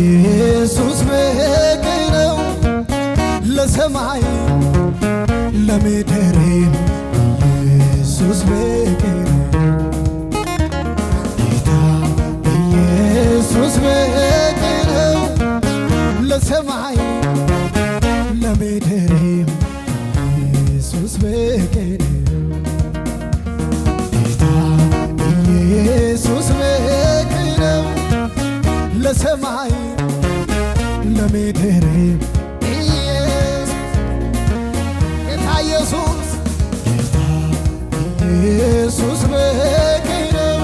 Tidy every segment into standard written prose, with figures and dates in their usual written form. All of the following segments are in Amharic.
ኢየሱስ በግ ነው ለሰማይ ለምድር ኢየሱስ በግ ነው ጌታ ኢየሱስ በግ ነው ለሰማይ ለምድር ኢየሱስ በግ ነው ጌታ ኢየሱስ በግ ነው ለሰማይ ለምድር ጌታ ኢየሱስ ኢየሱስ በግ ነው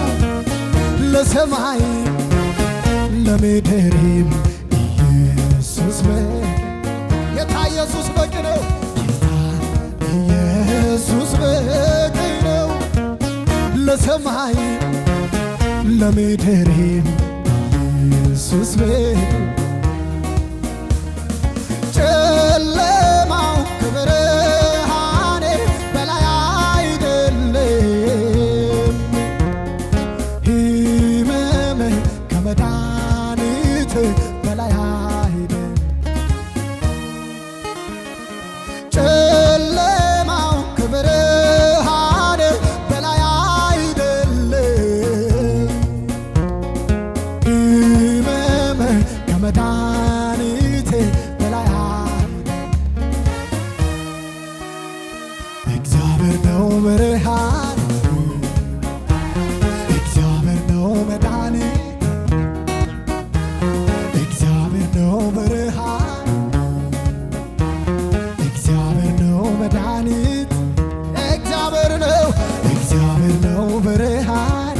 ለሰማይ ለምድር ኢየሱስ በግ ጌታ ኢየሱስ በግ ነው ኢየሱስ በግ ነው ለሰማይ ለምድር ኢየሱስ በግ ጨለማው ከብርሃኔ በላይ አይደለም ሕመሜ ከመድኃኒት በላይ አይደለም ጨለማው ከብርሃኔ በላይ አይደለም ሕመሜ ከመድኃኒት በላይ እግዚአብሔር ነው ብርሃን እግዚአብሔር ነው መድኃኒት እግዚአብሔር ነው ብርሃን እግዚአብሔር ነው መድኃኒት እግዚአብሔር ነው ብርሃን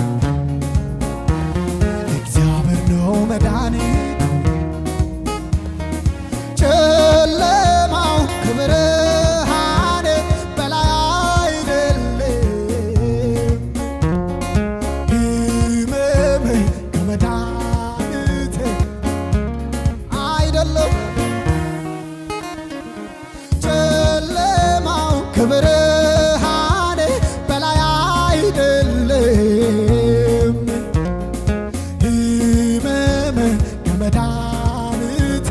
እግዚአብሔር ነው መድኃኒት ጨለማው ከብርሃን በላይ አይደለም ሕመሜ ከመድኃኒት አይደለም ጨለማው ከብርሃን በላይ አይደለም ሕመሜ ከመድኃኒት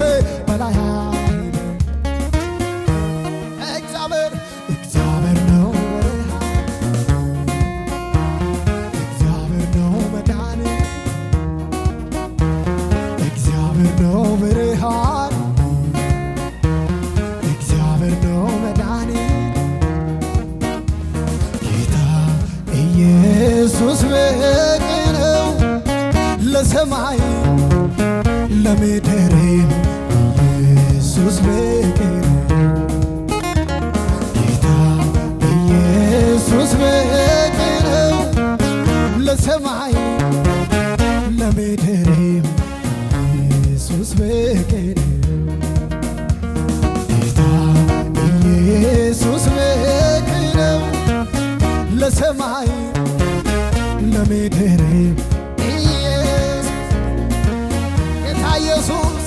በላይ እግዚአብሔር ነው እግዚአብሔር ነው መድኃኒት እግዚአብሔር ነው ብርሃን እግዚአብሔር ነው መድኃኒት ጌታ ኢየሱስ በግ ነው ለሰማይ ለምድር ኢየሱስ በግ ነው ጌታ ኢየሱስ በግ ነው ለሰማይ ለምድር ኢየሱስ በግ ነው ጌታ ኢየሱስ በግ ነው ለሰማይ ለምድር ጌታ ኢየሱስ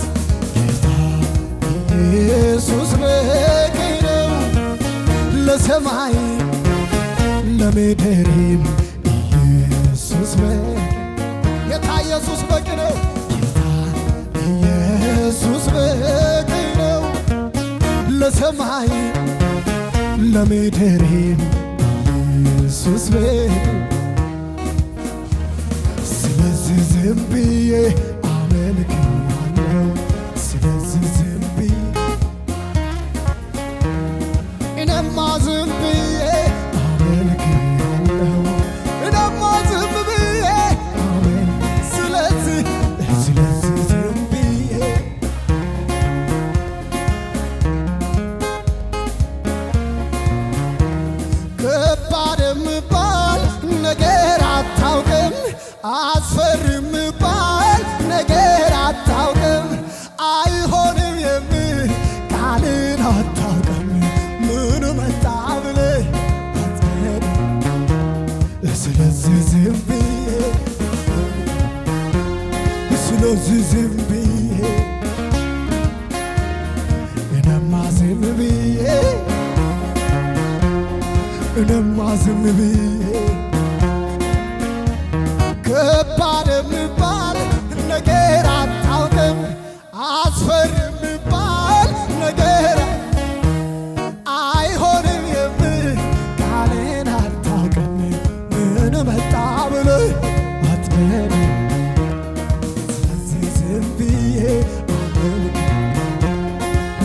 ኢየሱስ በግ ነው ለሰማይ ለምድር ኢየሱስ በግ ጌታ ኢየሱስ በግ ነው ኢየሱስ በግ ነው ለሰማይ ለምድር ኢየሱስ በግ ስለዚህ ዝም ብዬ አመልክሃለሁ ስለዚህ ዝም ብዬ እኔማ ዝም ብዬ አመልክሃለሁ እኔማ ዝም ብዬ ስለዚህ ዝም ብዬ ከባድ የምባል ነገር አታውቅም አስፈሪ የምባል ነገር አታውቅም አይሆንም የምል ቃልን አታውቅም ምኑ መጣ ብለህ ስለዚህ ዝም ብዬ ስለዚህ ዝም ብዬ እኔማ ዝም ብዬ እኔማ ዝም ብዬ ከባድ የሚባል ነገር አታውቅም አስፈሪ የሚባል ነገር አይሆንም የምል ቃሌን አታውቅም ምን መጣ ብለህ አትበል። ስለዚህ ዝም ብዬ አመልክ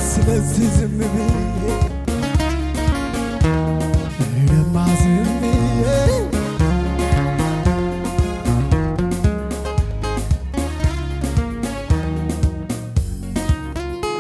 ስለዚህ ዝም ብዬ